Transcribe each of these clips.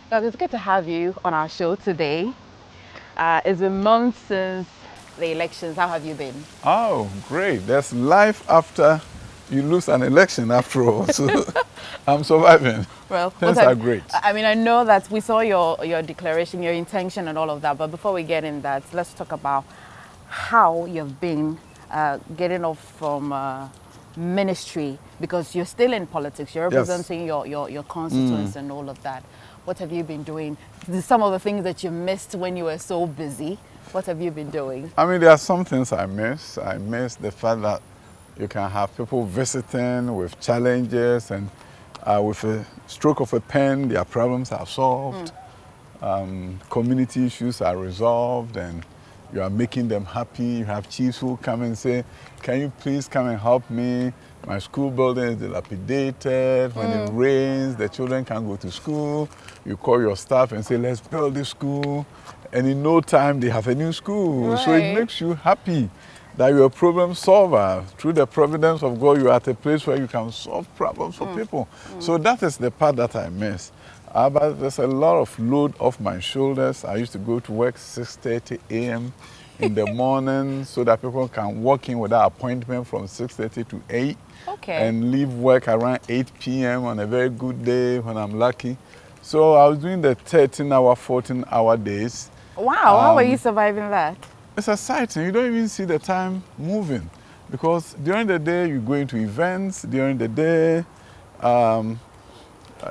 Well, it's good to have you on our show today. It's been months since the elections. How have you been? Oh, great. There's life after you lose an election after all. So I'm surviving. Well, what Things are have great. I mean, I know that we saw your declaration, your intention, and all of that. But before we get in that, let's talk about how you've been getting off from ministry because you're still in politics. You're Yes. representing your constituents and all of that. What have you been doing? Some of the things that you missed when you were so busy. What have you been doing? I mean, there are some things I miss. I miss the fact that you can have people visiting with challenges and with a stroke of a pen, their problems are solved. Community issues are resolved and you are making them happy. You have chiefs who come and say, can you please come and help me? My school building is dilapidated. When it rains, the children can't go to school. You call your staff and say, let's build this school. And in no time, they have a new school. So it Right. makes you happy that you're a problem solver. Through the providence of God, you're at a place where you can solve problems for people. So that is the part that I miss. But there's a lot of load off my shoulders. I used to go to work 6:30 a.m. in the morning so that people can walk in without appointment from 6:30 to 8 Okay. and leave work around 8 p.m. on a very good day when I'm lucky. So I was doing the 13-hour, 14-hour days. Wow, how are you surviving that? It's exciting. You don't even see the time moving because during the day you go into events, during the day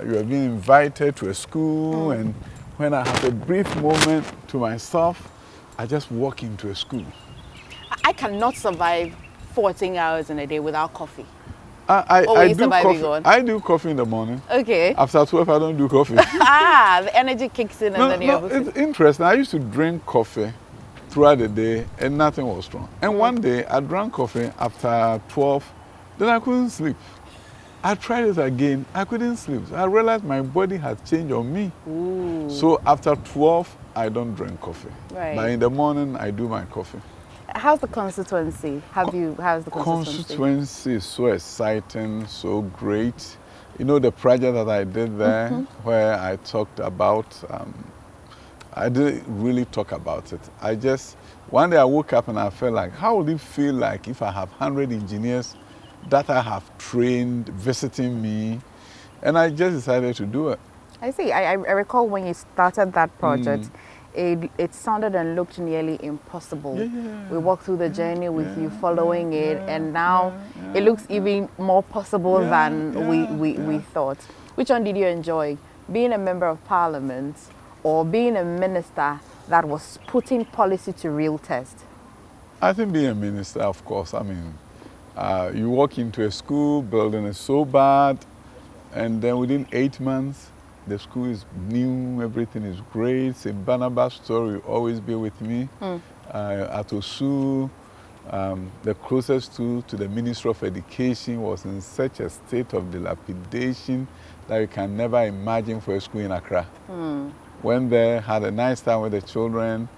you are being invited to a school, and when I have a brief moment to myself, I just walk into a school. I cannot survive 14 hours in a day without coffee. I What were you do surviving coffee. on? I do coffee in the morning. Okay. After 12, I don't do coffee. The energy kicks in and No, then you're able to. it's interesting. I used to drink coffee throughout the day and nothing was wrong. And one day I drank coffee after 12, then I couldn't sleep. I tried it again, I couldn't sleep. I realized my body had changed on me. Ooh. So after 12, I don't drink coffee. Right. But in the morning, I do my coffee. How's the constituency? How's the constituency? Constituency is so exciting, so great. You know the project that I did there where I talked about, I didn't really talk about it. One day I woke up and I felt like, how would it feel like if I have 100 engineers that I have trained visiting me? And I just decided to do it. I see. I recall when you started that project, it sounded and looked nearly impossible. Yeah. We walked through the journey with you following it, and now it looks even more possible than we thought. Which one did you enjoy? Being a member of parliament or being a minister that was putting policy to real test? I think being a minister, of course, I mean, you walk into a school, building is so bad, and then within 8 months, the school is new, everything is great. St. Barnabas story will always be with me. At Osu, the closest to the Ministry of Education was in such a state of dilapidation that you can never imagine for a school in Accra. Went there, had a nice time with the children,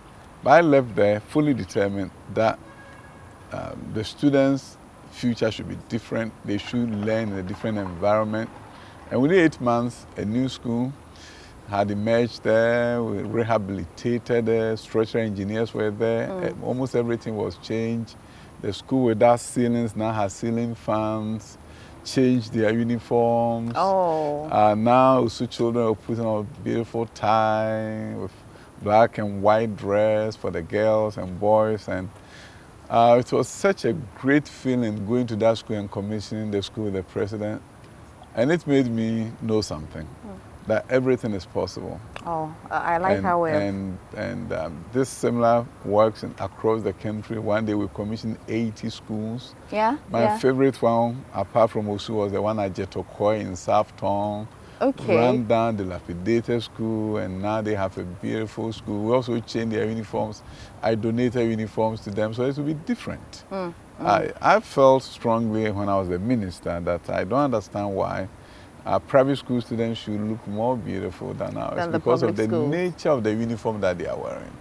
but I left there fully determined that the students' future should be different. They should learn in a different environment. And within 8 months, a new school had emerged there. We rehabilitated there. Structural engineers were there. Almost everything was changed. The school without ceilings now has ceiling fans. Changed their uniforms. Oh. Now, Usu children are putting on a beautiful tie with black and white dress for the girls and boys. And it was such a great feeling going to that school and commissioning the school with the president. And it made me know something, that everything is possible. Oh, I like how it. And this similar works across the country. One day we commissioned 80 schools. Yeah. My favorite one, apart from Osu, was the one at Jetokoi in South Town. Okay. Run down, dilapidated school, and now they have a beautiful school. We also changed their uniforms. I donated uniforms to them, so it will be different. I felt strongly when I was a minister that I don't understand why private school students should look more beautiful than ours because of the nature of the uniform that they are wearing.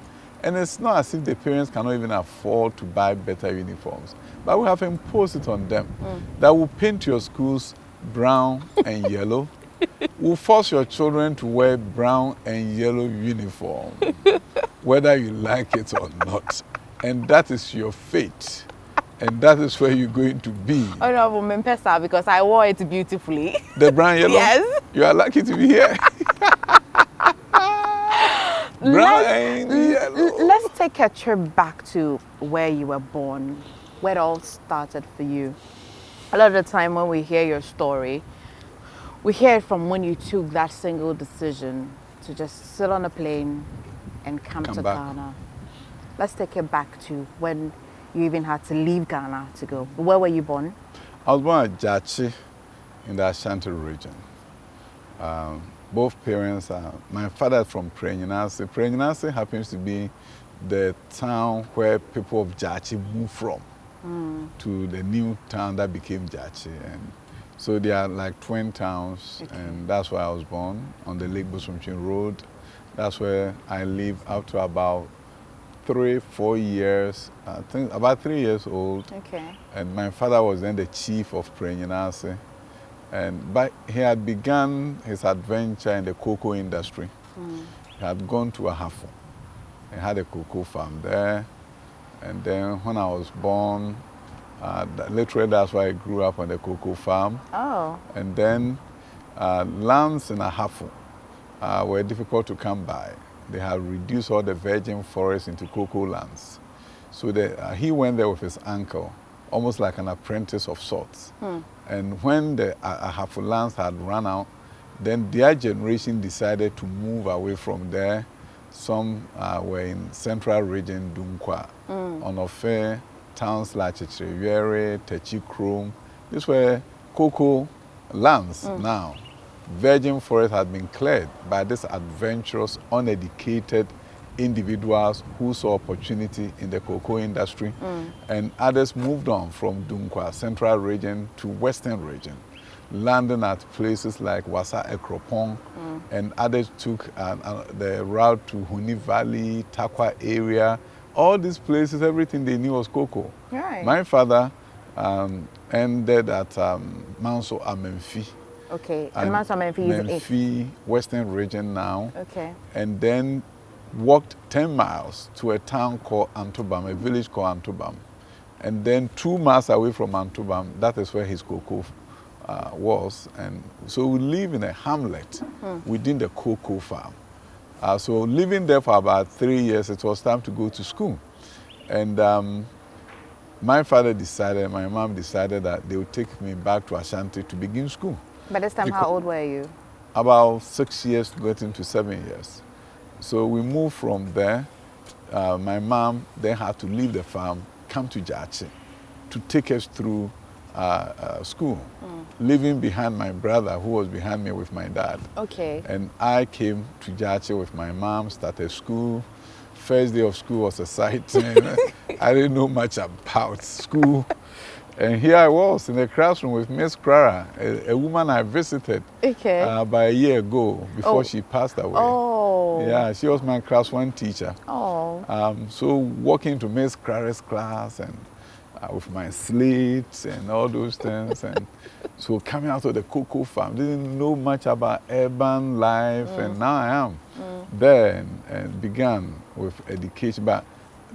And it's not as if the parents cannot even afford to buy better uniforms, but we have imposed it on them that will paint your schools brown and yellow will force your children to wear brown and yellow uniform, whether you like it or not. And that is your fate. And that is where you're going to be. Oh no, Mempesa, because I wore it beautifully. The brown yellow? Yes. You are lucky to be here. Brown and yellow. Let's take a trip back to where you were born, where it all started for you. A lot of the time when we hear your story, we hear it from when you took that single decision to just sit on a plane and come to back. Ghana. Let's take it back to when you even had to leave Ghana to go. Where were you born? I was born at Jachi in the Ashanti region. Both parents are, my father is from Prenyinase. Prenyinase happens to be the town where people of Jachi moved from to the new town that became Jachi. And so they are like twin towns, and that's where I was born, on the Lake Busumchin Road. That's where I lived up to about 3-4 years, I think about 3 years old. Okay. And my father was then the chief of Prenyinase. But he had begun his adventure in the cocoa industry. He had gone to Ahafo. He had a cocoa farm there. And then when I was born, literally that's why I grew up on the cocoa farm. Oh. And then lands in Ahafo were difficult to come by. They had reduced all the virgin forests into cocoa lands. So he went there with his uncle, almost like an apprentice of sorts. And when the Ahafo lands had run out, then their generation decided to move away from there. Some were in central region, Dunkwa, Onofe, towns like Chichiriwere, Techikrom. These were cocoa lands now. Virgin forest had been cleared by these adventurous, uneducated individuals who saw opportunity in the cocoa industry, and others moved on from Dunkwa, central region, to western region, landing at places like Wasa Ekropong, and others took the route to Huni Valley, Takwa area. All these places, everything they knew was cocoa. Right. My father ended at Manso Amenfi. Okay, and Manso Amenfi is Menfi, western region now. Okay. And then walked 10 miles to a town called Antubam, a village called Antubam. And then 2 miles away from Antubam, that is where his cocoa was. And so we live in a hamlet within the cocoa farm. So living there for about 3 years, it was time to go to school. And my father decided, my mom decided that they would take me back to Ashanti to begin school. By this time, how old were you? About 6 years, getting to 7 years. So we moved from there. My mom then had to leave the farm, come to Jachi to take us through school, leaving behind my brother who was behind me with my dad. Okay. And I came to Jachi with my mom, started school. First day of school was a sight. I didn't know much about school. And here I was in the classroom with Miss Clara, a woman I visited by a year ago before she passed away. Oh. Yeah, she was my class 1 teacher. Oh. So walking to Miss Clara's class and with my slates and all those things. And so coming out of the cocoa farm, didn't know much about urban life. And now I am there and began with education. But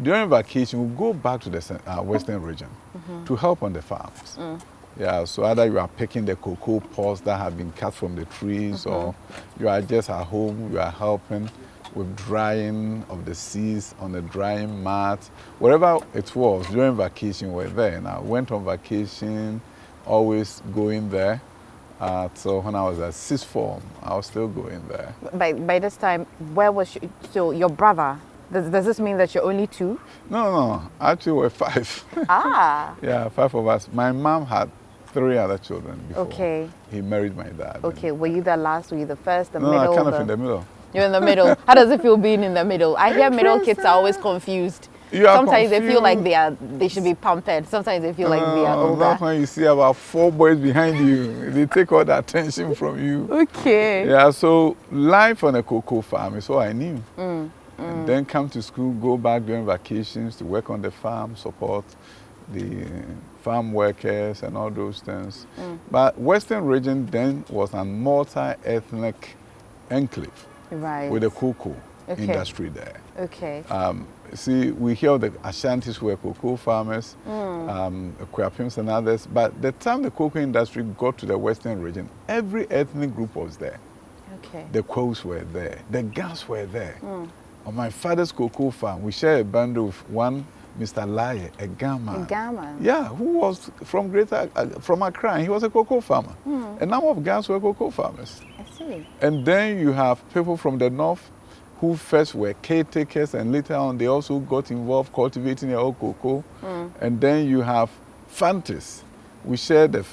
during vacation, we go back to the western region to help on the farms. Yeah, so either you are picking the cocoa pods that have been cut from the trees, or you are just at home, you are helping with drying of the seeds on the drying mat. Wherever it was during vacation, we were there. And I went on vacation, always going there. So when I was at 6th form, I was still going there. By this time, where was you? So your brother? Does this mean that you're only 2? No. Actually, we're 5. Ah. Yeah, 5 of us. My mom had 3 other children before he married my dad. Okay, were you the last? Were you the first, the middle? No, kind of in the middle. You're in the middle. How does it feel being in the middle? I hear middle kids are always confused. Sometimes they feel like they should be pampered. Sometimes they feel like they are older. Not when you see about 4 boys behind you. They take all the attention from you. Okay. Yeah, so life on a cocoa farm is all I knew. And then come to school, go back during vacations to work on the farm, support the farm workers and all those things. But Western region then was a multi-ethnic enclave with a cocoa industry there. Okay. See, we hear the Ashantis were cocoa farmers, Kwapims and others, but the time the cocoa industry got to the Western region, every ethnic group was there. Okay. The Kos were there, the Gans were there. On my father's cocoa farm, we share a bundle with one Mr. Laye, a Gama. A Gama? Yeah, who was from from Accra, and he was a cocoa farmer. A number of Gans were cocoa farmers. I see. And then you have people from the north who first were caretakers, and later on they also got involved cultivating their own cocoa. And then you have Fantis. We share the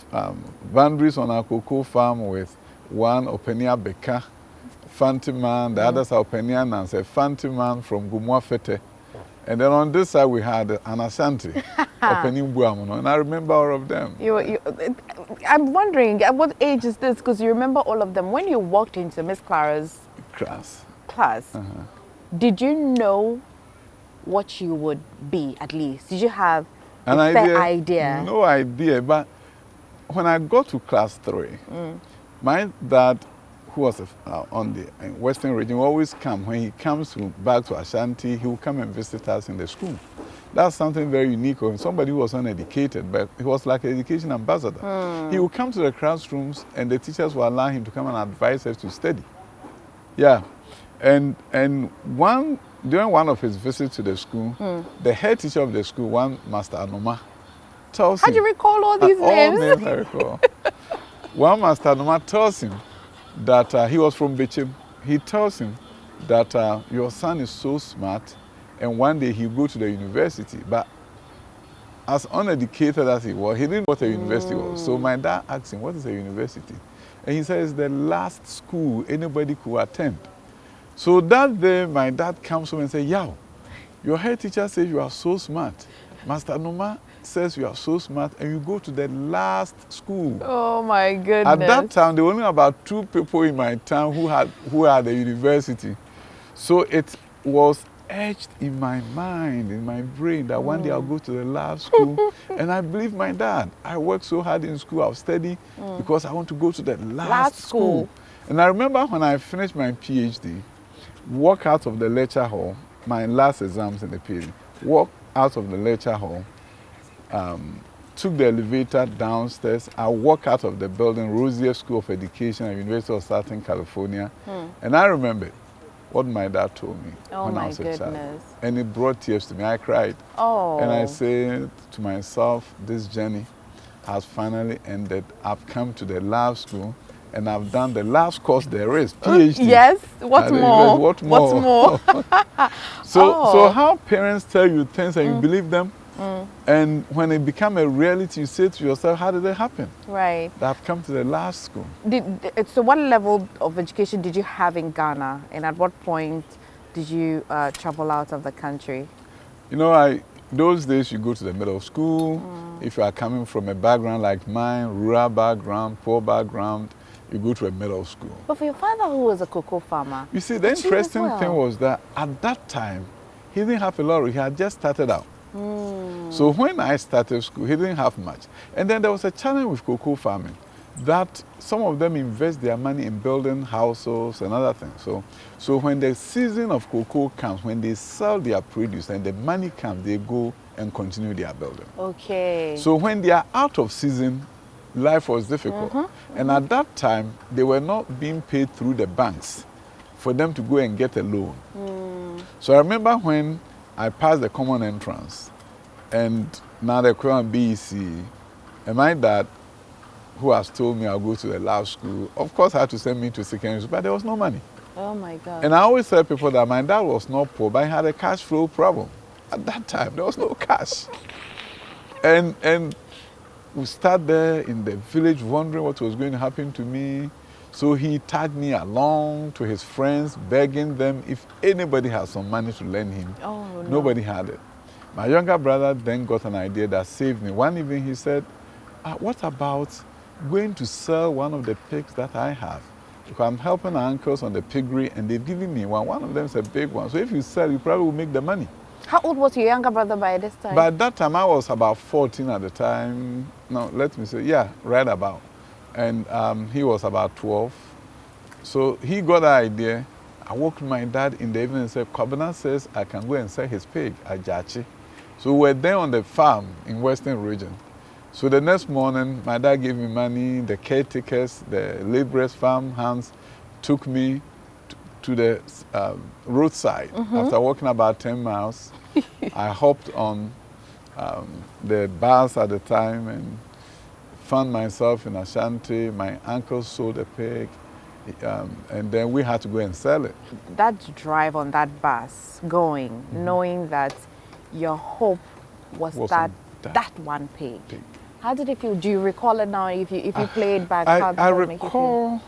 boundaries on our cocoa farm with one Openia Beka, Fanti man, the others are Openia Nance, a Fanti man from Gumwa Fete. And then on this side we had an Ashanti, Openia Buamuno, and I remember all of them. I'm wondering, at what age is this? Because you remember all of them. When you walked into Miss Clara's class, did you know what you would be, at least? Did you have a fair idea? No idea, but when I got to class 3, my dad, who was on the Western region, will always come. When he comes back to Ashanti, he will come and visit us in the school. That's something very unique of him. Somebody who was uneducated, but he was like an education ambassador. He would come to the classrooms, and the teachers would allow him to come and advise us to study. Yeah. And during one of his visits to the school, the head teacher of the school, one Master Anoma, tells him... How do you recall all these names? All names I recall. One Master Anoma tells him that he was from Bechim. He tells him that your son is so smart, and one day he'll go to the university. But as uneducated as he was, he didn't know what a university was. So my dad asked him, what is a university? And he says, the last school anybody could attend. So that day, my dad comes home and says, Yaw, your head teacher says you are so smart. Master Noma says you are so smart, and you go to the last school. Oh my goodness. At that time, there were only about 2 people in my town who had a university. So it was etched in my mind, in my brain, that one day I'll go to the last school. And I believe my dad. I worked so hard in school, I'll study because I want to go to the last school. And I remember when I finished my PhD, walk out of the lecture hall, my last exams in the PhD, walk out of the lecture hall, took the elevator downstairs. I walked out of the building, Rosier School of Education at University of Southern California. And I remembered what my dad told me when I was a child. And it brought tears to me. I cried. And I said to myself, this journey has finally ended. I've come to the last school, and I've done the last course there is, PhD. Yes, what more? What more? What's more? So how parents tell you things and you believe them, and when it become a reality, you say to yourself, how did it happen? Right. That I've come to the last school. So what level of education did you have in Ghana, and at what point did you travel out of the country? You know, those days you go to the middle school. If you are coming from a background like mine, rural background, poor background, you go to a middle school. But for your father, who was a cocoa farmer, you see, the interesting thing was that at that time, he didn't have a lot. He had just started out. So when I started school, he didn't have much. And then there was a challenge with cocoa farming, that some of them invest their money in building houses and other things. So when the season of cocoa comes, when they sell their produce and the money comes, they go and continue their building. Okay. So when they are out of season, life was difficult. And at that time, they were not being paid through the banks for them to go and get a loan. So I remember when I passed the common entrance, and now the equivalent BEC, and my dad, who has told me I'll go to the last school, of course had to send me to secondary school, but there was no money. Oh my God. And I always tell people that my dad was not poor, but he had a cash flow problem. At that time, there was no cash. And we start there in the village wondering what was going to happen to me. So he tagged me along to his friends, begging them if anybody had some money to lend him. Oh, no. Nobody had it. My younger brother then got an idea that saved me. One evening he said, what about going to sell one of the pigs that I have? Because I'm helping our uncles on the piggery, and they've given me one. One of them is a big one. So if you sell, you probably will make the money. How old was your younger brother by this time? By that time, I was about 14 at the time. No, let me say, yeah, right about. And he was about 12. So he got the idea. I woke my dad in the evening and said, Covenant says I can go and sell his pig at Jachi. So we were there on the farm in Western region. So the next morning, my dad gave me money, the caretakers, the laborers, farm hands took me to the roadside. After walking about 10 miles, I hopped on the bus at the time and found myself in Ashanti. My uncle sold a pig, and then we had to go and sell it. That drive on that bus, going, knowing that your hope was that one pig. How did it feel? Do you recall it now? If you played back, how did I it make you feel? recall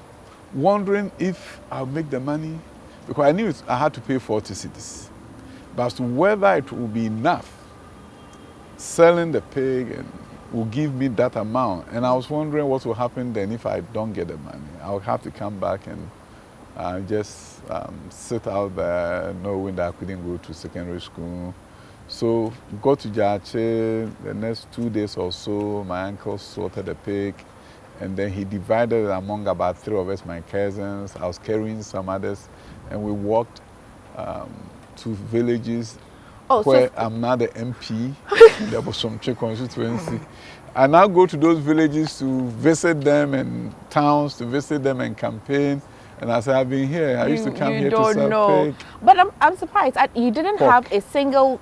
wondering if I'll make the money, because I knew I had to pay 40 cedis. But as to whether it will be enough, selling the pig and will give me that amount. And I was wondering what will happen then if I don't get the money. I'll have to come back and just sit out there knowing that I couldn't go to secondary school. So go to Jache, the next 2 days or so, my uncle slaughtered the pig, and then he divided it among about 3 of us, my cousins. I was carrying some others, and we walked to villages where I'm now the MP, there was some constituency. I now go to those villages to visit them and towns to visit them and campaign. And I said, I've been here. I used to come here to sell pig. But I'm surprised. You didn't have a single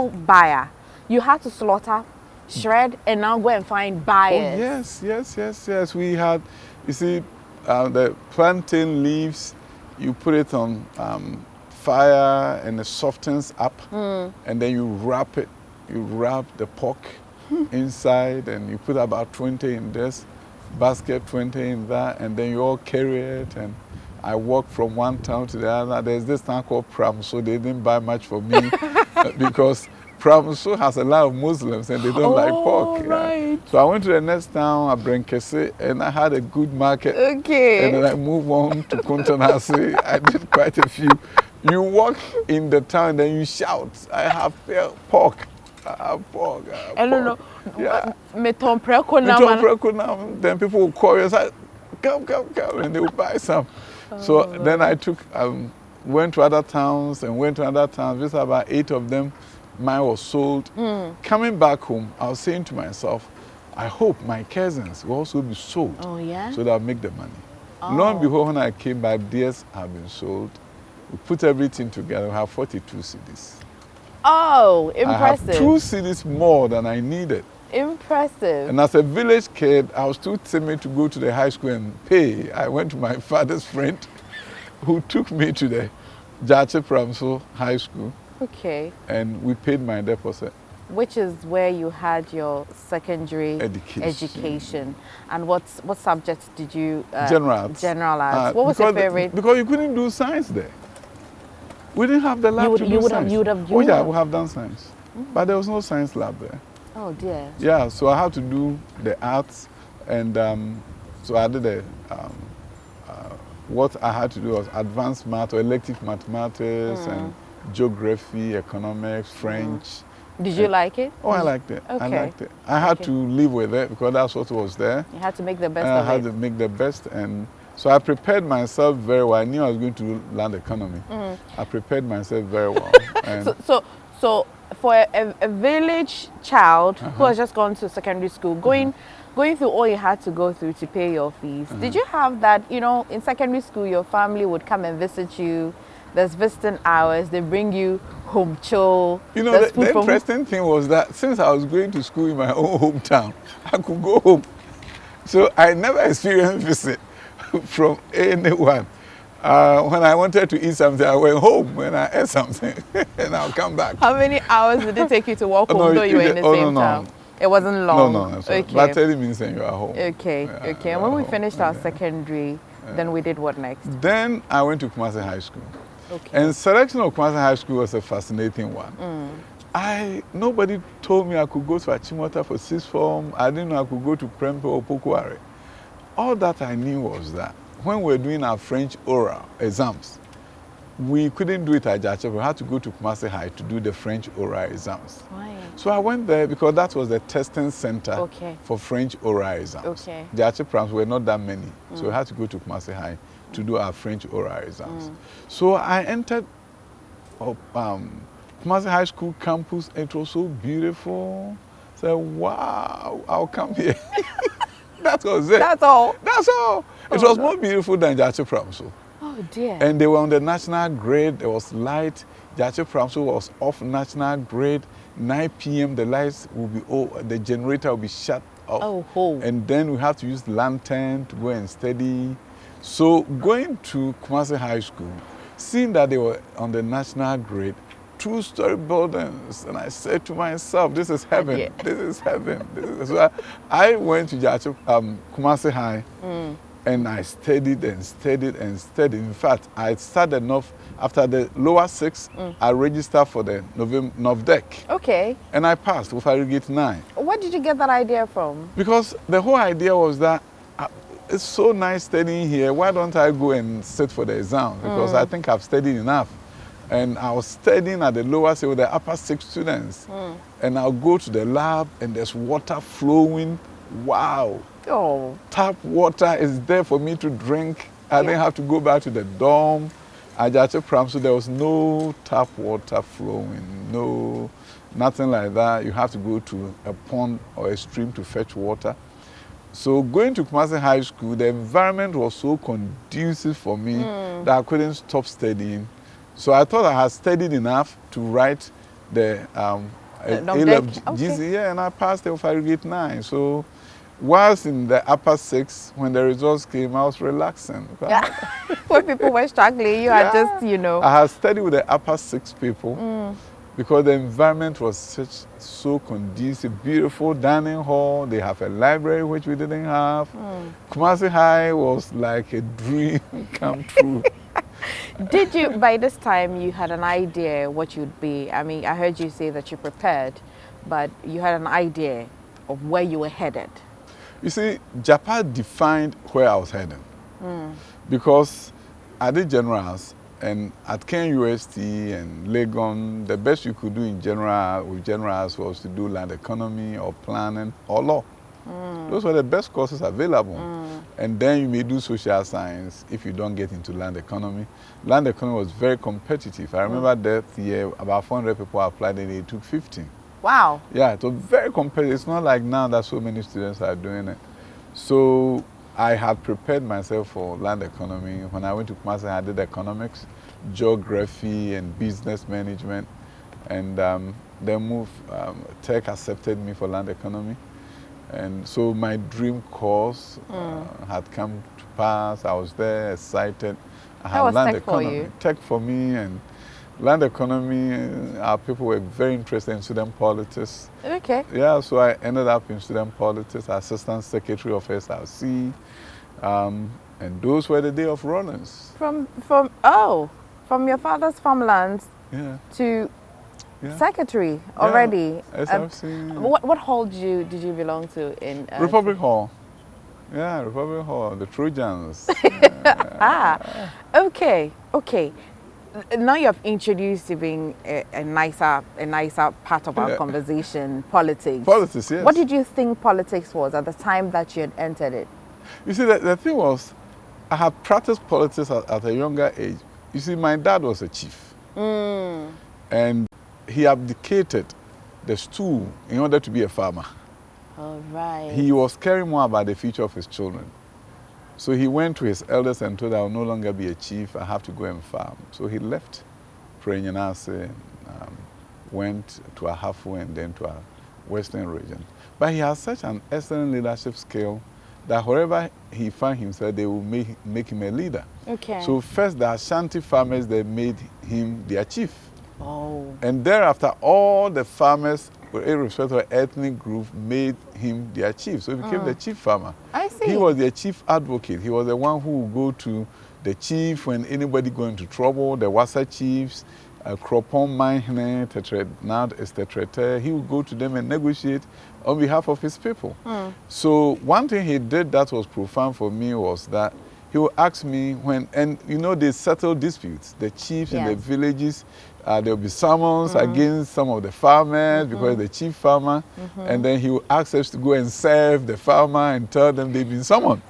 buyer. You had to slaughter, shred, and now go and find buyers. Oh, yes. We had, you see, the plantain leaves, you put it on fire and it softens up, and then you wrap it. You wrap the pork inside, and you put about 20 in this basket, 20 in that, and then you all carry it. And I walked from one town to the other. There's this town called Pram, so they didn't buy much for me because Pram so has a lot of Muslims and they don't like pork. Right. Yeah. So I went to the next town, Abrenkese, and I had a good market. Okay. And then I moved on to Kuntanasi. I did quite a few. You walk in the town, then you shout, I have pork. I have pork. I have pork. Yeah. Then people will call you and say, come, and they will buy some. So then I went to other towns, just about 8 of them, mine was sold. Coming back home, I was saying to myself, I hope my cousins will also be sold. Oh, yeah? So that I'll make the money. Lo and behold, when I came back, theirs have been sold. We put everything together, we have 42 CDs. Oh, impressive. I have 2 CDs more than I needed. Impressive. And as a village kid, I was too timid to go to the high school and pay. I went to my father's friend who took me to the Jache Pramso High School. Okay. And we paid my deposit. Which is where you had your secondary education. And what subjects did you... General arts. General arts. What was your favorite? Because you couldn't do science there. We didn't have the lab to do science. You would have we would have done science. But there was no science lab there. Oh, dear. Yeah, so I had to do the arts. And so I did what I had to do was advanced math or elective mathematics and geography, economics, French. Did you like it? Oh, I liked it. Okay. I liked it. I had to live with it because that's what was there. You had to make the best of it. I had to make the best. And so I prepared myself very well. I knew I was going to learn economy. I prepared myself very well. And so for a village child who has just gone to secondary school, going through all you had to go through to pay your fees, did you have that, in secondary school, your family would come and visit you, there's visiting hours, they bring you home chill. The interesting thing was that since I was going to school in my own hometown, I could go home. So I never experienced visit from anyone. When I wanted to eat something, I went home when I ate something and I'll come back. How many hours did it take you to walk home though you were in the same town? It wasn't long. No. Okay. But 30 minutes and you are home. Okay. And when we finished our secondary, then we did what next? Then I went to Kumasi High School. Okay. And selection of Kumasi High School was a fascinating one. Nobody told me I could go to Achimota for 6th form. I didn't know I could go to Prempe or Pokuare. All that I knew was that when we were doing our French oral exams, we couldn't do it at Jache. We had to go to Kumasi High to do the French oral exams. Right. So I went there because that was the testing center for French oral exams. Jache Prams were not that many, so we had to go to Kumasi High to do our French oral exams. So I entered Kumasi High School campus. It was so beautiful. So wow, I'll come here. That was it. That's all. That's all. It was more beautiful than Jache Pramso. Oh dear. And they were on the national grid. There was light. Jache Pramso was off national grid. 9 p.m. the lights will be the generator will be shut off. And then we have to use lantern to go and study. So going to Kumasi High School, seeing that they were on the national grid, 2-story buildings, and I said to myself, this is heaven. This is heaven. So I went to Kumasi High, and I studied and studied and studied. In fact, I started off after the lower 6. I registered for the Novdec. Okay. And I passed with Irrigate 9. Where did you get that idea from? Because the whole idea was that it's so nice studying here. Why don't I go and sit for the exam? Because I think I've studied enough. And I was studying at the lower 6 with the upper 6 students. And I'll go to the lab and there's water flowing. Wow. Oh. Tap water is there for me to drink. I didn't have to go back to the dorm. At Jache Pramso, there was no tap water flowing. No, nothing like that. You have to go to a pond or a stream to fetch water. So going to Kumasi High School, the environment was so conducive for me that I couldn't stop studying. So I thought I had studied enough to write the A-level GC, and I passed the Irrigate 9. So whilst in the upper 6, when the results came, I was relaxing. When people were struggling, you had just, I had studied with the upper 6 people because the environment was so conducive, beautiful dining hall. They have a library, which we didn't have. Kumasi High was like a dream come true. Did you, by this time, you had an idea what you'd be? I mean, I heard you say that you prepared, but you had an idea of where you were headed. You see, Japan defined where I was heading. Because I did generals, and at Ken UST and Legon, the best you could do in generals was to do land economy or planning or law. Those were the best courses available. And then you may do social science if you don't get into land economy. Land economy was very competitive. I remember that year, about 400 people applied and it took 15. Wow. Yeah, it was very competitive. It's not like now that so many students are doing it. So I had prepared myself for land economy. When I went to Kumasi, I did economics, geography, and business management. And then Tech accepted me for land economy. And so my dream course had come to pass. I was there, excited. I had land economy. Tech for me, and land economy, our people were very interested in student politics. Okay. Yeah, so I ended up in student politics, Assistant Secretary of SRC. And those were the day of runners. From your father's farmlands to secretary already. SRC. What hall did you belong to in? Republic Hall. Yeah, Republic Hall, the Trojans. Okay. Now you have introduced even a nicer part of our conversation, politics. Politics, yes. What did you think politics was at the time that you had entered it? You see, the thing was, I had practiced politics at a younger age. You see, my dad was a chief. And he abdicated the stool in order to be a farmer. All right. He was caring more about the future of his children. So he went to his elders and told, I will no longer be a chief, I have to go and farm. So he left Prenyanase, went to Ahafo and then to our western region. But he has such an excellent leadership skill that wherever he found himself, they will make him a leader. Okay. So first, the Ashanti farmers, they made him their chief. Oh. And thereafter, all the farmers, irrespective of ethnic group, made him their chief. So he became the chief farmer. I see. He was their chief advocate. He was the one who would go to the chief when anybody got into trouble, the Wasa chiefs, Kropon Mahine, now is Tetrete. He would go to them and negotiate on behalf of his people. So one thing he did that was profound for me was that he will ask me when, and you know, they settle disputes. The chiefs in the villages, there will be summons against some of the farmers because the chief farmer, and then he will ask us to go and serve the farmer and tell them they've been summoned.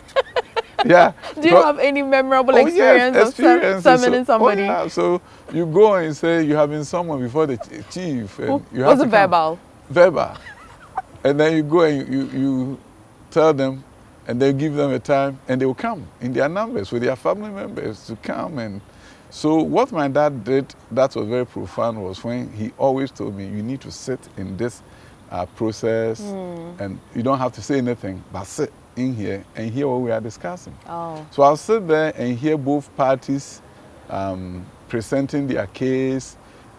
Yeah. Do you have any memorable experience of summoning somebody? Oh, yeah. So you go and say you have been summoned before the chief. And you was it verbal? Verbal. And then you go and you tell them, and they give them a time, and they will come in their numbers with their family members to come. And so what my dad did that was very profound was when he always told me, you need to sit in this process, and you don't have to say anything, but sit in here and hear what we are discussing. Oh. So I'll sit there and hear both parties presenting their case,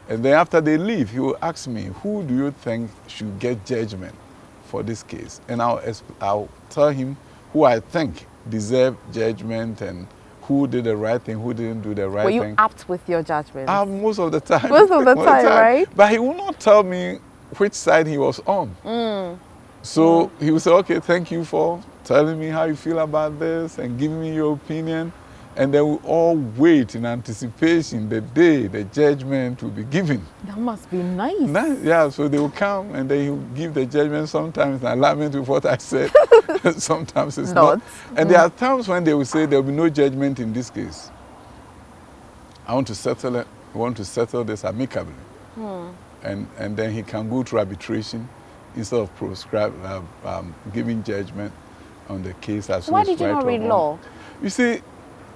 and then after they leave, he will ask me, who do you think should get judgment for this case? And I'll tell him who I think deserve judgment and who did the right thing, who didn't do the right thing. Were you apt with your judgment? Most of the time. Most of the time, right? But he will not tell me which side he was on. So he will say, okay, thank you for telling me how you feel about this and giving me your opinion. And then we all wait in anticipation the day the judgment will be given. That must be nice. Yeah, so they will come and they will give the judgment. Sometimes in alignment with what I said, sometimes it's not. And there are times when they will say there will be no judgment in this case. I want to settle it. We want to settle this amicably. And then he can go through arbitration instead of giving judgment on the case as well. Why did you not read law? You see,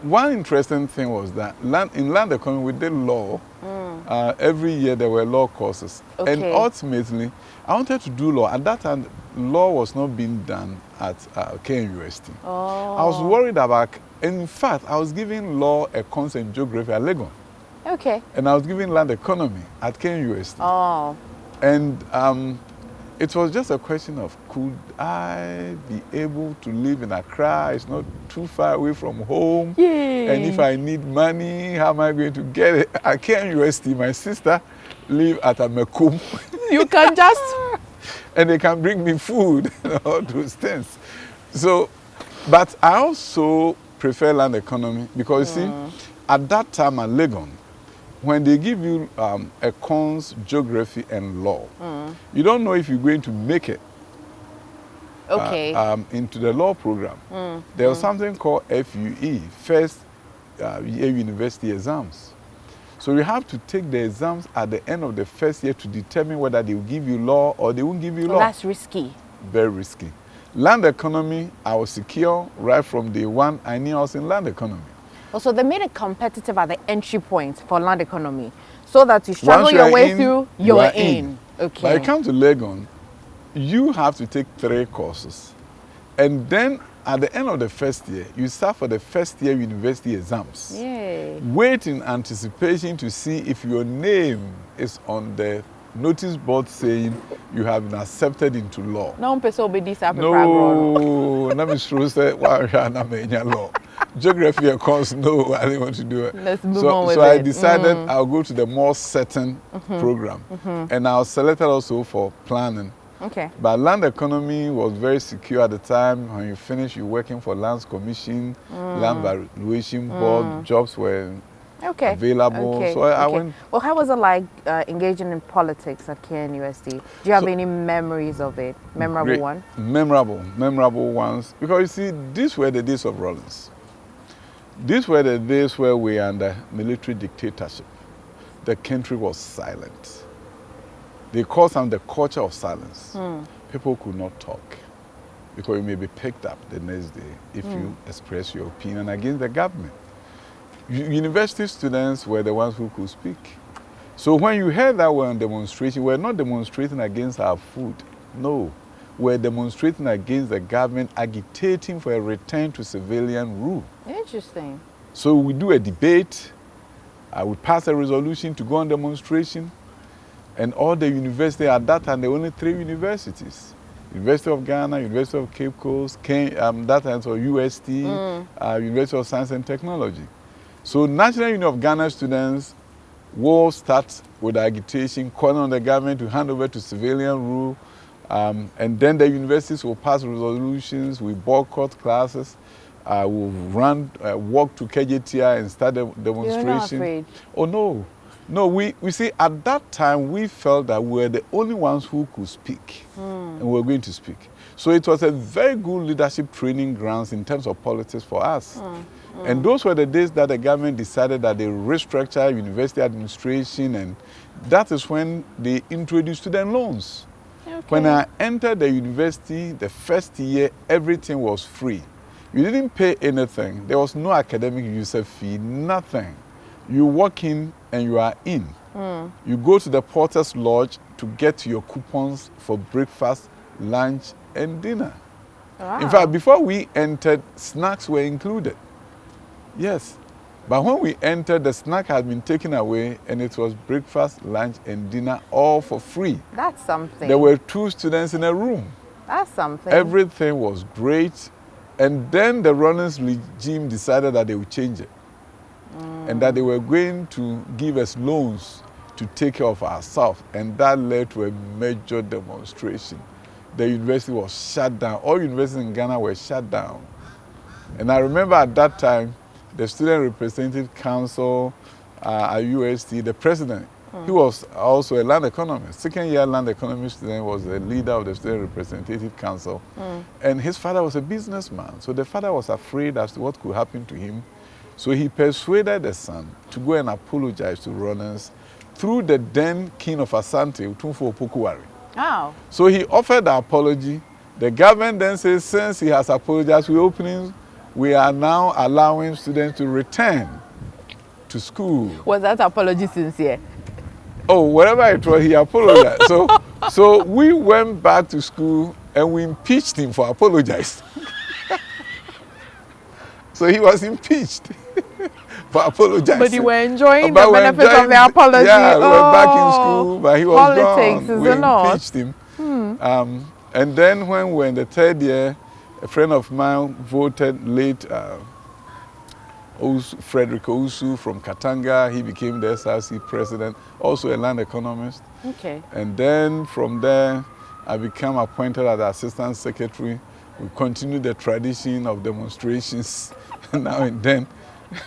one interesting thing was that in land economy we did law. Every year there were law courses. Okay. And ultimately, I wanted to do law. At that time, law was not being done at KNUST. Oh. I was worried about, in fact, I was giving law a course in geography at Legon. Okay. And I was giving land economy at KNUST. Oh. And it was just a question of, could I be able to live in Accra? It's not too far away from home. Yay. And if I need money, how am I going to get it? At KNUST, my sister live at Amekum. You can just... And they can bring me food and all those things. So, but I also prefer land economy because, you see, at that time at Legon, when they give you a cons, geography, and law, you don't know if you're going to make it into the law program. There was something called FUE, First Year University Exams. So you have to take the exams at the end of the first year to determine whether they will give you law or they won't give you law. That's risky. Very risky. Land economy, I was secure right from day one. I knew I was in land economy. Also, they made it competitive at the entry point for land economy, so that you struggle your way through, you're in. Okay. When you come to Legon, you have to take 3 courses. And then at the end of the first year, you start for the first year university exams. Yay. Wait in anticipation to see if your name is on the notice board saying you have been accepted into law. No, let me show say law. Geography, of course, no, I didn't want to do it. Let's move on with so it. I decided I'll go to the more certain program. And I was selected also for planning. Okay. But land economy was very secure at the time. When you finish, you're working for Lands Commission, Land Valuation Board, jobs were available. Okay. So I went. Well, how was it like engaging in politics at KNUST? Do you have any memories of it? Memorable one? Memorable ones. Because you see, these were the days of Rollins. These were the days where we were under military dictatorship. The country was silent. They call some the culture of silence. People could not talk because you may be picked up the next day if you express your opinion against the government. University students were the ones who could speak. So when you heard that we're on demonstration, we're not demonstrating against our food. No, we're demonstrating against the government, agitating for a return to civilian rule. Interesting. So we do a debate. We pass a resolution to go on demonstration. And all the universities at that time, there were only 3 universities. University of Ghana, University of Cape Coast, that time so UST, University of Science and Technology. So National Union of Ghana students will start with agitation, calling on the government to hand over to civilian rule. And then the universities will pass resolutions, we boycott classes. we'll walk to KJTI and start a demonstration. You're not afraid? Oh, no. No, we see, at that time, we felt that we were the only ones who could speak, and we were going to speak. So it was a very good leadership training grounds in terms of politics for us. And those were the days that the government decided that they restructure university administration, and that is when they introduced student loans. Okay. When I entered the university, the first year, everything was free. You didn't pay anything. There was no academic user fee, nothing. You walk in and you are in. You go to the Porter's Lodge to get your coupons for breakfast, lunch, and dinner. Wow. In fact, before we entered, snacks were included. Yes. But when we entered, the snack had been taken away, and it was breakfast, lunch, and dinner, all for free. That's something. There were 2 students in a room. That's something. Everything was great. And then the Rawlings regime decided that they would change it. And that they were going to give us loans to take care of ourselves. And that led to a major demonstration. The university was shut down. All universities in Ghana were shut down. And I remember at that time, the Student Representative Council at UST, the president, he was also a land economist. Second-year land economist student, was the leader of the Student Representative Council. And his father was a businessman. So the father was afraid as to what could happen to him. So he persuaded the son to go and apologize to Rawlings through the then king of Asante, Utumfo Opokuwari. Oh. So he offered the apology. The government then says, since he has apologized, we are now allowing students to return to school. Was that apology sincere? Oh, whatever it was, he apologized. So we went back to school and we impeached him for apologizing. So he was impeached for apologizing. But you were enjoying the benefits of the apology. Yeah, we were back in school, but he was politics gone. Is We a lot. impeached him. And then when we were in the 3rd year, a friend of mine voted late Frederick Ousu from Katanga. He became the SRC president, also a land economist. Okay. And then from there, I became appointed as the assistant secretary. We continued the tradition of demonstrations now and then.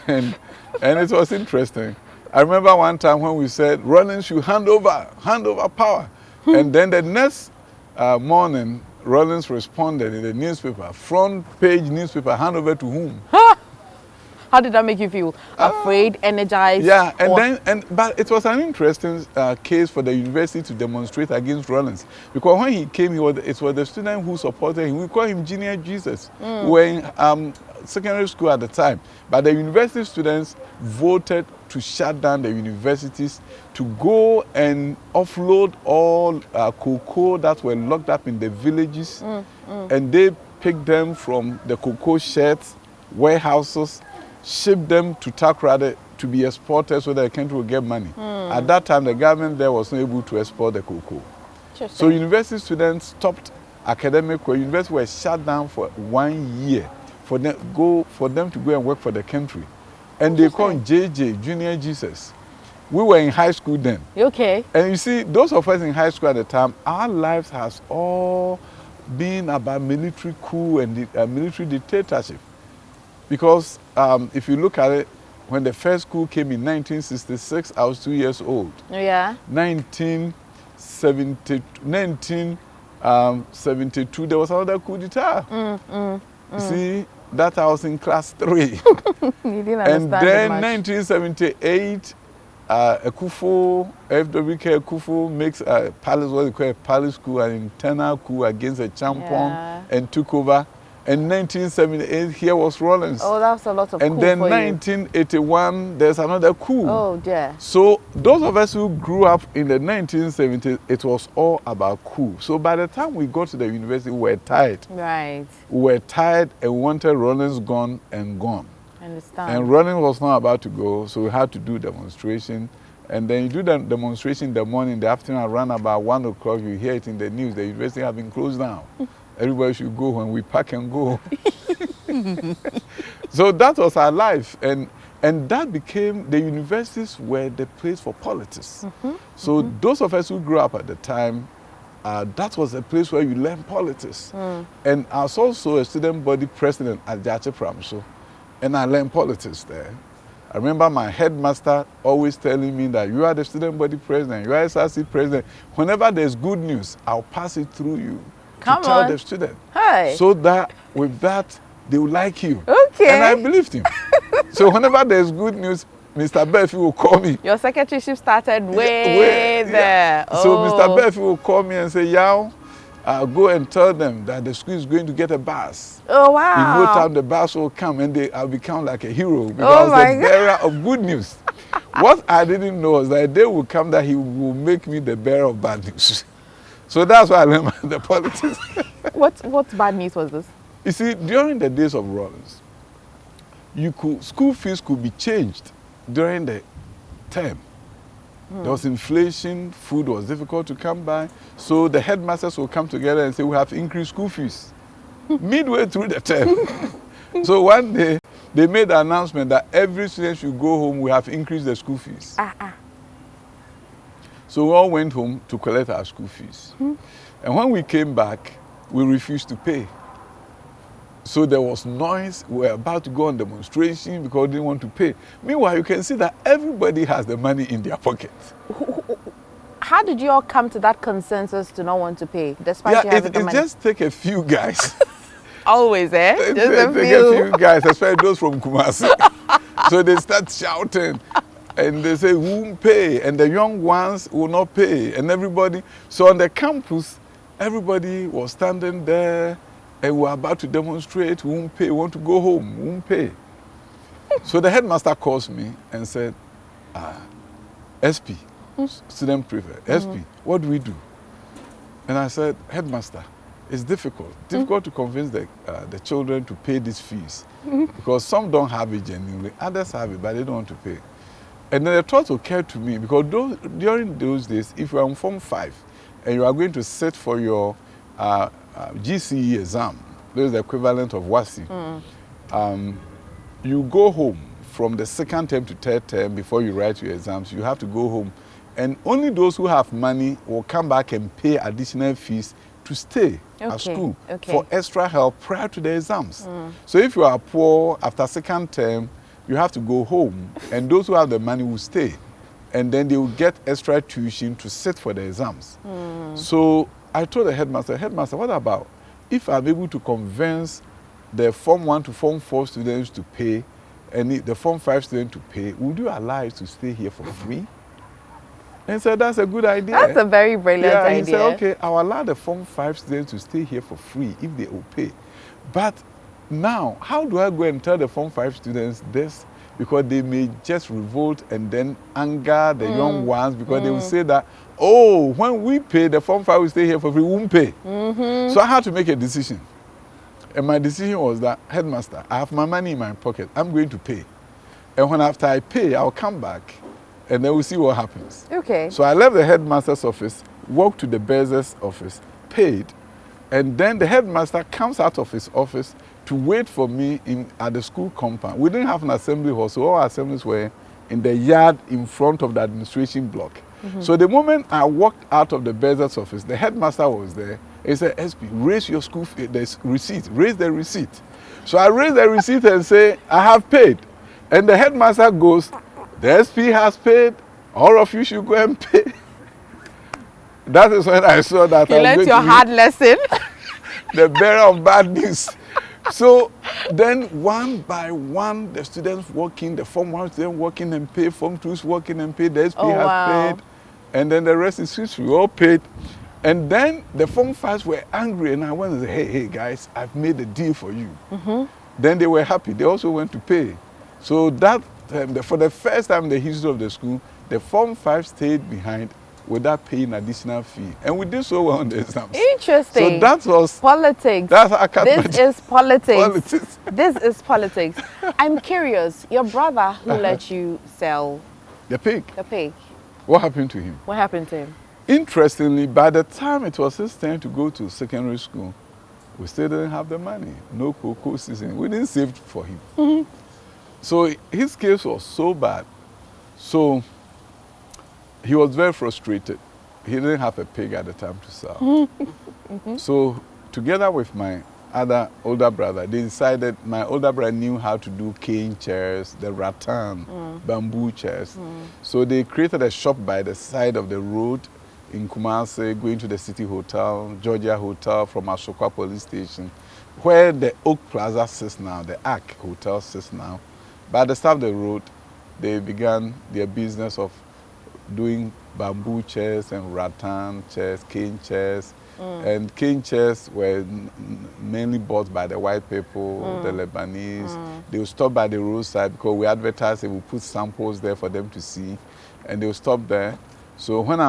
And it was interesting. I remember one time when we said, Rawlings should hand over power. And then the next morning, Rawlings responded in the newspaper, front page newspaper, hand over to whom? How did that make you feel? Afraid, energized? Yeah, but it was an interesting case for the university to demonstrate against Rawlings. Because when he came, it was the student who supported him. We call him Junior Jesus. We were in secondary school at the time. But the university students voted to shut down the universities, to go and offload all cocoa that were locked up in the villages. And they picked them from the cocoa sheds, warehouses, ship them to Takoradi to be exported so that the country will get money. At that time, the government there was not able to export the cocoa. So university students stopped academic work. Universities were shut down for 1 year for them to go and work for the country. And they called JJ, Junior Jesus. We were in high school then. Okay. And you see, those of us in high school at the time, our lives has all been about military coup and military dictatorship. Because if you look at it, when the first coup came in 1966, I was 2 years old. Yeah. 1972, there was another coup d'etat. You see, that I was in class 3. You didn't understand And then much. 1978, Akufo, FWK Akufo makes a palace, what they call a palace coup, an internal coup against a champion, and took over. And 1978, here was Rawlings. Oh, that was a lot of And coup then for 1981, there's another coup. Oh, dear. So those of us who grew up in the 1970s, it was all about coup. So by the time we got to the university, we were tired. Right. We were tired and we wanted Rawlings gone and gone. I understand. And Rawlings was not about to go, so we had to do demonstration. And then you do the demonstration in the morning, in the afternoon, around about 1 o'clock, you hear it in the news, the university has been closed down. Everybody should go when we pack and go. So that was our life. And that became, the universities were the place for politics. So those of us who grew up at the time, that was a place where you learn politics. And I was also a student body president at Jache Pramso, and I learned politics there. I remember my headmaster always telling me that you are the student body president, you are SRC president. Whenever there's good news, I'll pass it through you to tell the student. Hey. So that with that, they will like you. Okay. And I believed him. So whenever there's good news, Mr. Befi will call me. Your secretaryship started way there. Yeah. Oh. So Mr. Befi will call me and say, Yaw, go and tell them that the school is going to get a bus. Oh, wow. In no time, the bus will come and I'll become like a hero because I was the bearer of good news. What I didn't know is that a day will come that he will make me the bearer of bad news. So that's why I learned the politics. What bad news was this? You see, during the days of Rollins, school fees could be changed during the term. There was inflation, food was difficult to come by, so the headmasters will come together and say, we have to increase school fees midway through the term. So one day, they made the announcement that every student should go home, we have increased the school fees. So we all went home to collect our school fees. And when we came back, we refused to pay. So there was noise. We were about to go on demonstration because we didn't want to pay. Meanwhile, you can see that everybody has the money in their pocket. How did you all come to that consensus to not want to pay, despite you having the money? It just take a few guys. Always, eh? Just a few guys, especially those from Kumasi. So they start shouting. And they say, we won't pay. And the young ones will not pay. And everybody. So on the campus, everybody was standing there. And we were about to demonstrate, we won't pay, we want to go home, we won't pay. So the headmaster calls me and said, SP, student prefect, SP, what do we do? And I said, headmaster, it's difficult to convince the children to pay these fees. Because some don't have it genuinely, others have it, but they don't want to pay. And then the thought occurred to me, because during those days, if you are in Form 5 and you are going to sit for your GCE exam, this is the equivalent of WASI. You go home from the second term to third term before you write your exams. You have to go home. And only those who have money will come back and pay additional fees to stay at school for extra help prior to the exams. So if you are poor after second term, you have to go home. And those who have the money will stay. And then they will get extra tuition to sit for the exams. So I told the headmaster, what about if I'm able to convince the Form 1 to Form 4 students to pay and the Form 5 students to pay, would you allow us to stay here for free? And he said, that's a good idea. That's a very brilliant idea. He said, okay, I'll allow the Form 5 students to stay here for free if they will pay. But now, how do I go and tell the Form 5 students this? Because they may just revolt and then anger the young ones because they will say that, oh, when we pay, the Form 5 will stay here for free, we won't pay. So I had to make a decision. And my decision was that, headmaster, I have my money in my pocket. I'm going to pay. And after I pay, I'll come back and then we'll see what happens. Okay. So I left the headmaster's office, walked to the Bezos office, paid, and then the headmaster comes out of his office to wait for me at the school compound. We didn't have an assembly hall, so all our assemblies were in the yard in front of the administration block. So the moment I walked out of the Bezos office, the headmaster was there. He said, SP, raise your school fee, the receipt, raise the receipt. So I raised the receipt and say, I have paid. And the headmaster goes, the SP has paid, all of you should go and pay. That is when I saw that you learned your hard lesson. The bearer of bad news. So then one by one, the students walking, the Form 1 students walking and pay, Form 2s walking and pay, the SP has paid, and then the rest is history, we all paid. And then the Form 5s were angry, and I went and said, hey guys, I've made a deal for you. Then they were happy, they also went to pay. So that for the first time in the history of the school, the Form 5 stayed behind without paying additional fee. And we did so well on the exams. Interesting. So that was politics. That's how this is politics. Politics. This is politics. I'm curious, your brother who let you sell the pig. What happened to him? What happened to him? Interestingly, by the time it was his turn to go to secondary school, we still didn't have the money. No cocoa season. We didn't save for him. So his case was so bad. So he was very frustrated. he didn't have a pig at the time to sell. So together with my other older brother, they decided, my older brother knew how to do cane chairs, the rattan, bamboo chairs. So they created a shop by the side of the road in Kumasi, going to the City Hotel, Georgia Hotel from Asokwa Police Station, where the Oak Plaza sits now, the Ark Hotel sits now. By the side of the road, they began their business of doing bamboo chairs and rattan chairs, cane chairs. And cane chairs were mainly bought by the white people, the Lebanese. They would stop by the roadside because we advertised, and we put samples there for them to see. And they would stop there. So when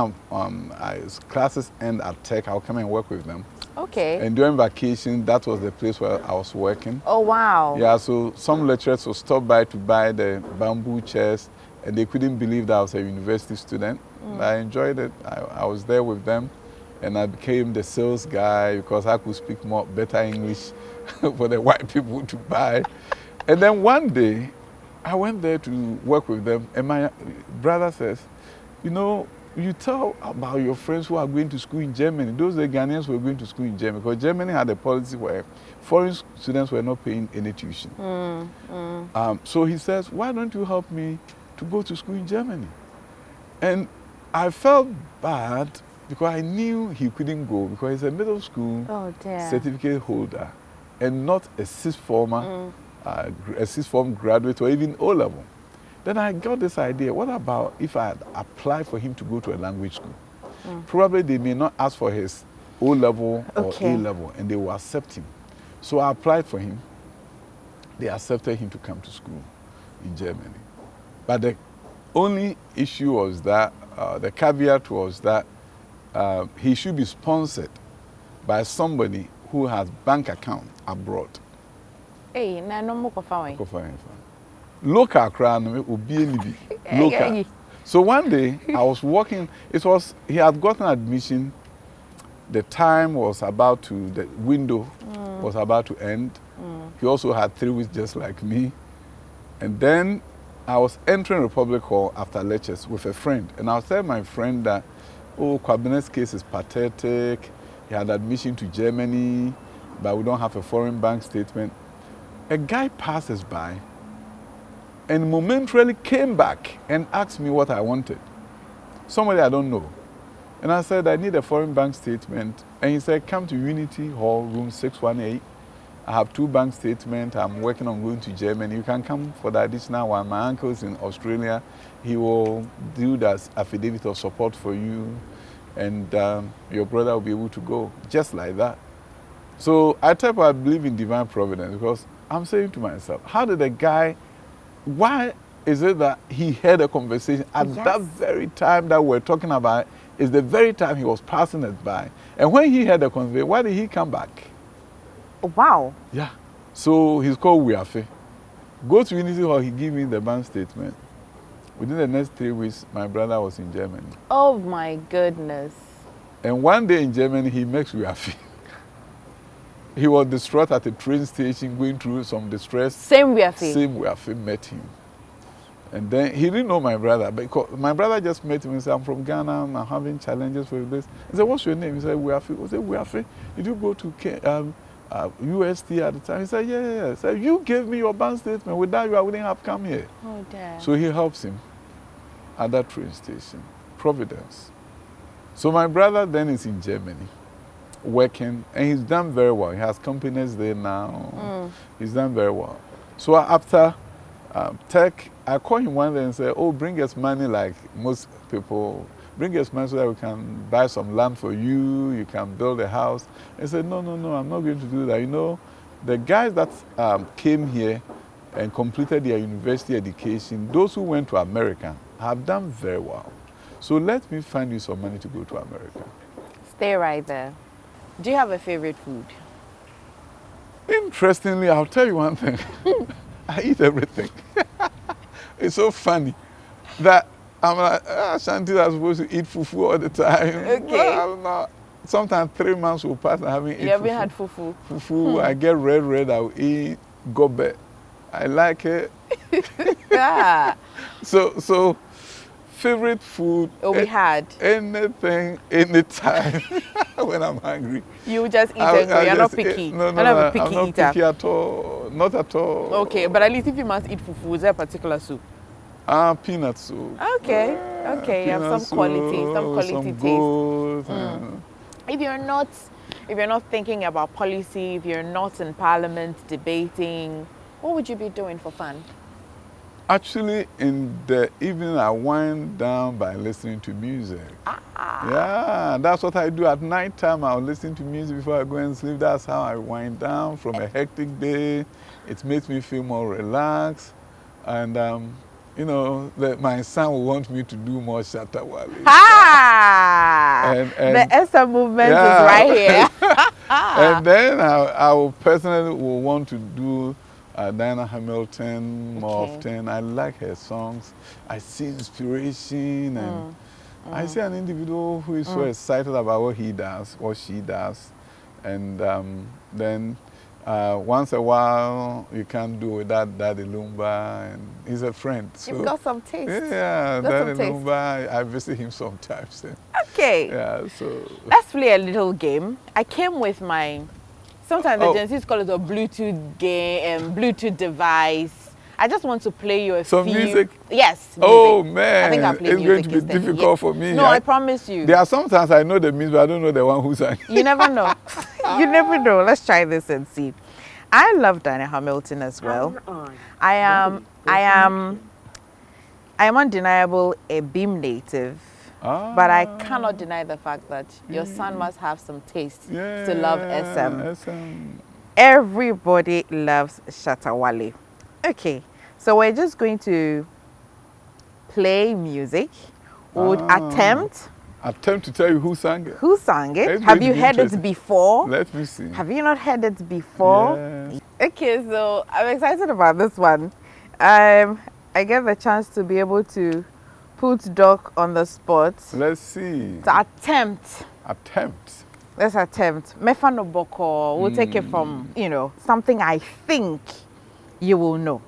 classes end at Tech, I'll come and work with them. Okay. And during vacation, that was the place where I was working. Oh, wow. Yeah, so some lecturers would stop by to buy the bamboo chairs, and they couldn't believe that I was a university student. I enjoyed it. I was there with them, and I became the sales guy because I could speak better English for the white people to buy. And then one day, I went there to work with them, and my brother says, you know, you tell about your friends who are going to school in Germany. Those are the Ghanaians who were going to school in Germany, because Germany had a policy where foreign students were not paying any tuition. So he says, why don't you help me to go to school in Germany? And I felt bad because I knew he couldn't go because he's a middle school certificate holder and not a sixth form graduate or even O-level. Then I got this idea, what about if I applied for him to go to a language school? Probably they may not ask for his O-level or A-level, and they will accept him. So I applied for him. They accepted him to come to school in Germany. But the only issue was that, the caveat was that he should be sponsored by somebody who has bank account abroad. Hey, Local crowd, local. So one day I was walking. He had gotten admission. The time was about to, the window was about to end. He also had 3 weeks just like me. And then I was entering Republic Hall after lectures with a friend. And I was telling my friend that, oh, Kwabene's case is pathetic. He had admission to Germany, but we don't have a foreign bank statement. A guy passes by and momentarily came back and asked me what I wanted. Somebody I don't know. And I said, I need a foreign bank statement. And he said, come to Unity Hall, room 618. I have 2 bank statements. I'm working on going to Germany. You can come for the additional one. My uncle's in Australia. He will do that affidavit of support for you. And your brother will be able to go. Just like that. So I believe in divine providence because I'm saying to myself, how did a guy, why is it that he had a conversation at that very time that we're talking about is the very time he was passing it by. And when he had a conversation, why did he come back? Wow. Yeah. So he's called Wiafe. Go to Unity Hall, he gave me the bank statement. Within the next 3 weeks, my brother was in Germany. Oh my goodness. And one day in Germany, he met Wiafe. He was distraught at a train station, going through some distress. Same Wiafe? Same Wiafe met him. And then he didn't know my brother, because my brother just met him and said, I'm from Ghana, I'm having challenges with this. He said, what's your name? He said, Wiafe. I said, Wiafe, did you go to UST at the time? He said, yeah. He said, you gave me your bank statement. Without you, I wouldn't have come here. Oh, dear. So he helps him at that train station, Providence. So my brother then is in Germany, working, and he's done very well. He has companies there now. He's done very well. So after Tech, I called him one day and said, oh, bring us money like most people. Bring us money so that we can buy some land for you, you can build a house. He said, no, I'm not going to do that. You know, the guys that came here and completed their university education, those who went to America have done very well. So let me find you some money to go to America. Stay right there. Do you have a favorite food? Interestingly, I'll tell you one thing. I eat everything. It's so funny that I'm like, Shanti is supposed to eat fufu all the time. Okay. Well, I'm not. Sometimes 3 months will pass and I haven't eaten fufu. You haven't had fufu? Fufu, I get red, I'll eat gobe. I like it. Yeah. So favorite food. Oh, we had. Anything, anytime. When I'm hungry. You just eat and you're not picky. No, I'm not a picky I'm not eater. picky at all. Not at all. Okay, but at least if you must eat fufu, is there a particular soup? Peanut soup. Okay, okay. You have some quality taste. If you're not thinking about policy, if you're not in parliament debating, what would you be doing for fun? Actually, in the evening, I wind down by listening to music. Yeah, that's what I do at night time. I'll listen to music before I go and sleep. That's how I wind down from a hectic day. It makes me feel more relaxed. And, you know, my son will want me to do more Shatawale. And the SM movement is right here. And then I will personally want to do Diana Hamilton more often. I like her songs. I see inspiration, and I see an individual who is so excited about what he does, what she does. And then once a while, you can't do without Daddy Lumba, and he's a friend. So, you've got some taste. Yeah, Daddy Lumba, I visit him sometimes. Okay. Yeah, so. Let's play a little game. I came with my, sometimes the agencies call it a Bluetooth game, Bluetooth device. I just want to play you a some few. Music? Yes. Music. Oh man, I think I'll play it's going to be difficult for me. No, I promise you. There are sometimes I know the music, but I don't know the one who sang. You never know. You never know. Let's try this and see. I love Diana Hamilton as well. I am undeniable a Beam native. But I cannot deny the fact that your son must have some taste to love SM. Everybody loves Shatawale. Okay, so we're just going to play music. We would attempt to tell you who sang it. Who sang it? Have you heard it before? Let me see. Have you not heard it before? Yes. Okay, so I'm excited about this one. I get the chance to be able to put Doc on the spot. Let's see. To attempt. Let's attempt. Mefa no boko. We'll take it from, you know, something I think you will know.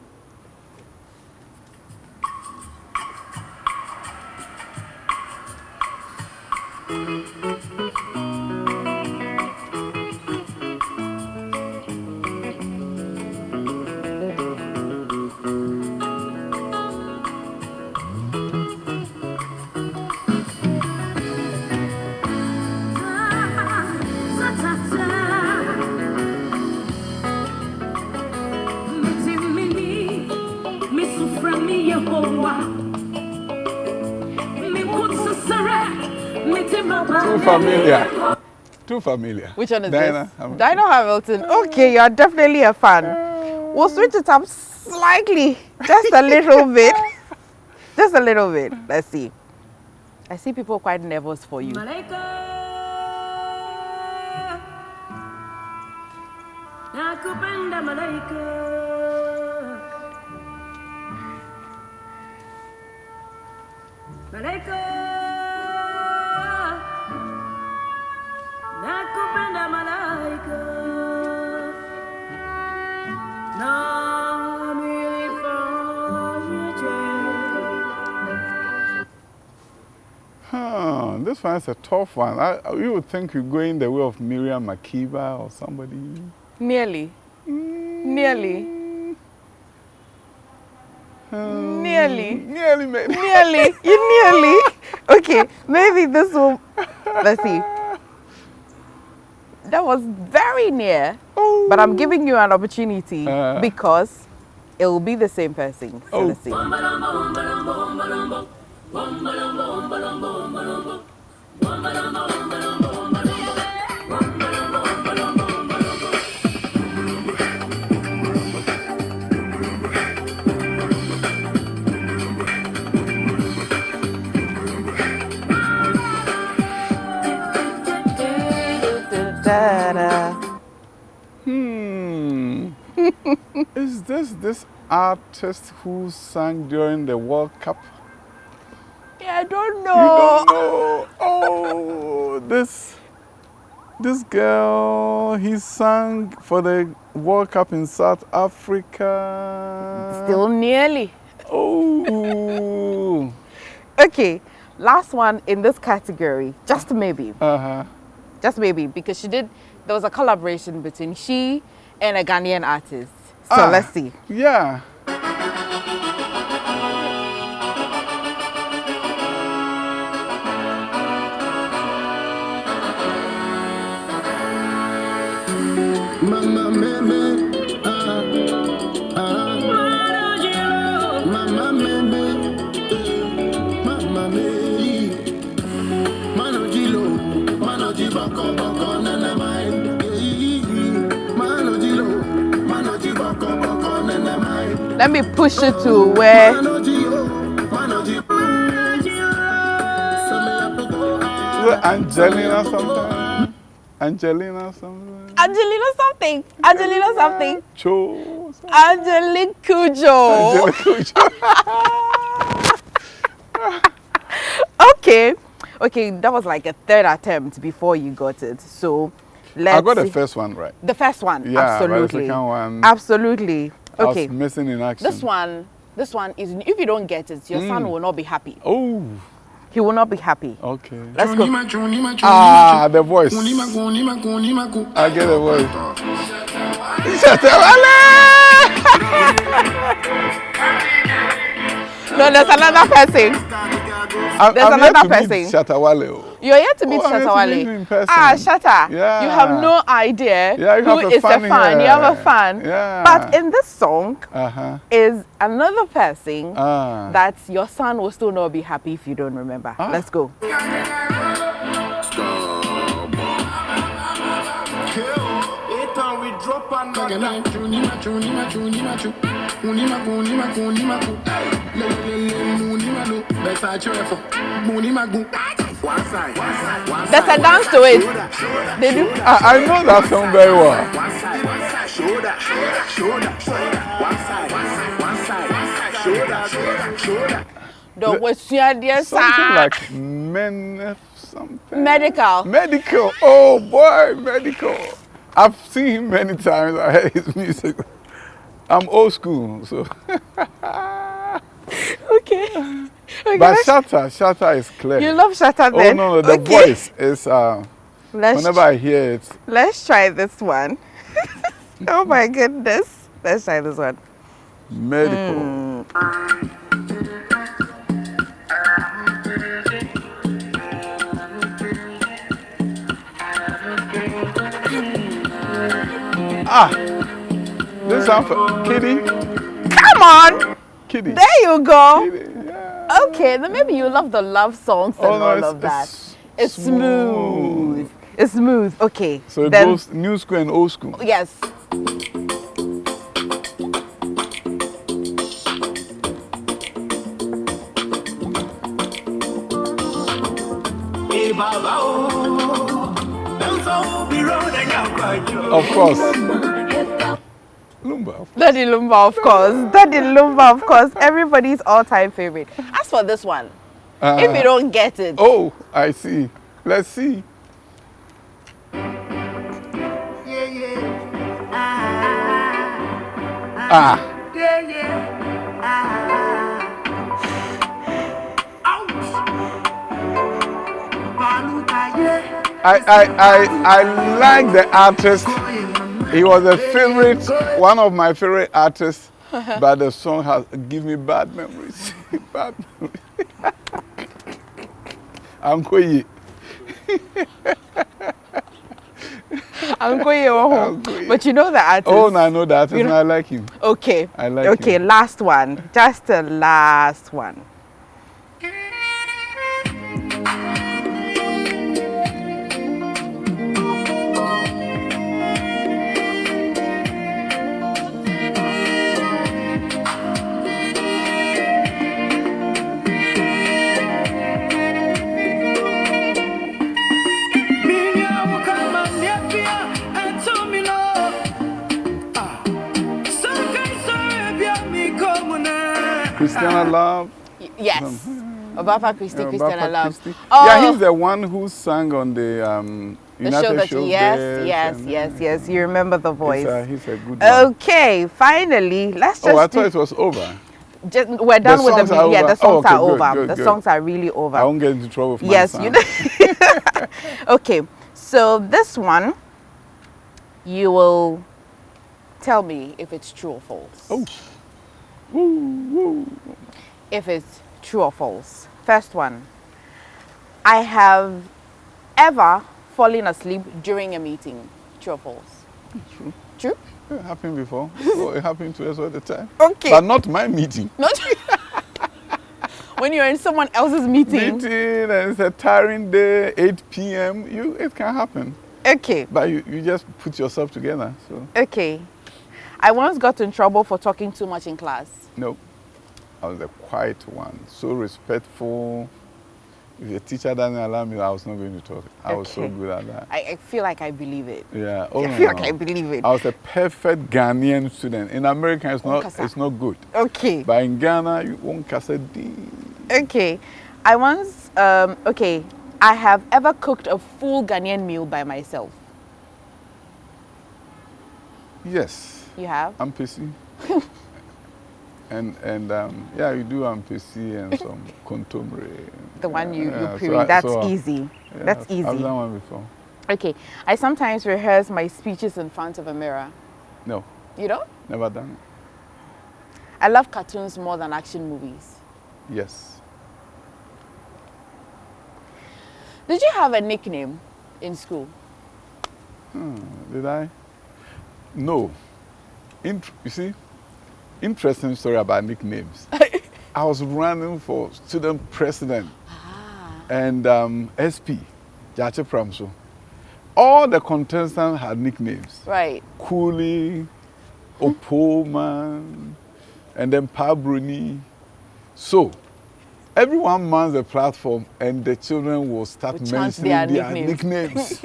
Too familiar. Which one is Diana this? Hamilton. Diana Hamilton. Okay, you're definitely a fan. We'll switch it up slightly, just a little bit. Just a little bit. Let's see. I see people quite nervous for you. This one is a tough one. You would think you're going the way of Miriam Makeba or somebody. Nearly. Nearly. Nearly. Nearly, mate. Nearly. You nearly. Okay, maybe this will. Let's see. That was very near, but I'm giving you an opportunity because it will be the same person. So let's see. Is this artist who sang during the World Cup? Yeah, I don't know. You don't know? Oh, this girl, he sang for the World Cup in South Africa. Still nearly. Oh. Okay, last one in this category, just maybe. Just maybe, because there was a collaboration between she and a Ghanaian artist. So let's see. Yeah. Mama meme, mama meme, mama me, manojilo, manoji bako bako nene mai, manojilo, manoji bako bako nene mai. Let me push it to where. Angelina something. Angelina something. Angelina something. Angelina something. Cho. Angelique Kujo. Okay, that was like a third attempt before you got it. So let's. I got the first one right. The first one, yeah, absolutely. The second one. Absolutely. Okay. I was missing in action. This one is, if you don't get it, your son will not be happy. Oh. He will not be happy. Okay. Let's go. Ah, the voice. I get the voice. No, there's another person. There's another person. Shatawale. You're yet to meet Shatawale. Shatta. Yeah. You have no idea who is a fan. You have a fan. Yeah. But in this song is another person that your son will still not be happy if you don't remember. Let's go. There's a dance to it. They do. I know that song very well. Something like something. Medical. Oh boy, medical. I've seen him many times. I heard his music. I'm old school, so. Okay. But Shatta is clear. You love Shatta then? Oh no, the voice is. Whenever I hear it. Let's try this one. Oh my goodness. Let's try this one. Medical. This sounds for Kitty. Come on. Kitty. There you go. Kitty, yeah. Okay, then maybe you love the love songs and all of that. It's smooth. It's smooth. Okay. So it goes new school and old school. Yes. Of course. Lumba. Daddy Lumba, of course. Daddy Lumba, of course. Everybody's all-time favorite. As for this one, if you don't get it. Oh, I see. Let's see. I like the artist. He was one of my favorite artists, but the song has given me bad memories. Bad memories. Ankoye. But you know the artist. Oh, no, I know the artist and I like him. Okay. I like him. Okay, last one. Just the last one. Christiana Love. Yes. Obapa Christiana Love. Oh. Yeah, he's the one who sang on the United show. Yes. You remember the voice. He's a good one. Okay, finally, let's just. Oh, I thought it was over. Just, we're done with the songs are music. Yeah, over. the songs Okay, are good, over. good, The good. songs are really over. I won't get into trouble with my Yes, son. you know. Okay, so this one, you will tell me if it's true or false. Oh. Woo, woo. If it's true or false. First one, I have ever fallen asleep during a meeting. True or false? True. True? It happened before. Oh, it happened to us all the time. Okay. But not my meeting. Not when you're in someone else's meeting. Meeting and it's a tiring day, 8 p.m. It can happen. Okay. But you just put yourself together. So Okay. I once got in trouble for talking too much in class. no, I was a quiet one, so respectful. If the teacher doesn't allow me, I was not going to talk. I was so Okay. good at that. I feel like I believe it. Yeah. Oh, I no, feel no. like I believe it. I was a perfect Ghanaian student. In America, Onkasa. it's not good. Okay. But in Ghana, you won't cast a D. Okay. I once, okay, I have ever cooked a full Ghanaian meal by myself. Yes. You have? Ampesi. and yeah, you do ampesi and some kontomire. The one you Yeah, puree. That's easy. Yeah, That's easy. I've done one before. Okay. I sometimes rehearse my speeches in front of a mirror. No, You know? never done it. I love cartoons more than action movies. Yes. Did you have a nickname in school? Did I? No. You see, interesting story about nicknames. I was running for student president and SP, Jache Pramso. All the contestants had nicknames. Right. Coolie, Opoman, and then Pabruni. So, everyone mans the platform and the children will start Will chant mentioning their their nicknames.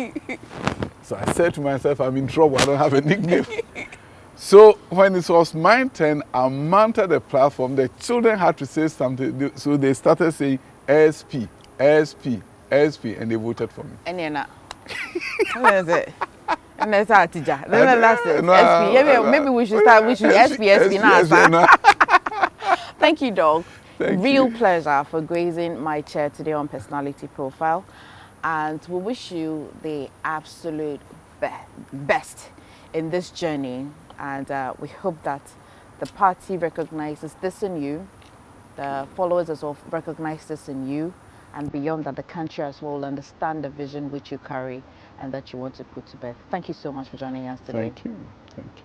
So I said to myself, I'm in trouble, I don't have a nickname. So when it was my turn, I mounted the platform. The children had to say something. So they started saying SP, SP, SP, and they voted for me. And you're not. What is it? And that's our teacher. Then that's it. No, SP. Yeah, maybe we should start with SP now. Thank you, dog. Thank Real you. pleasure for gracing my chair today on Personality Profile. And we wish you the absolute best in this journey. And we hope that the party recognizes this in you, the followers as well recognize this in you, and beyond that, the country as well will understand the vision which you carry and that you want to put to bed. Thank you so much for joining us today. Thank you. Thank you.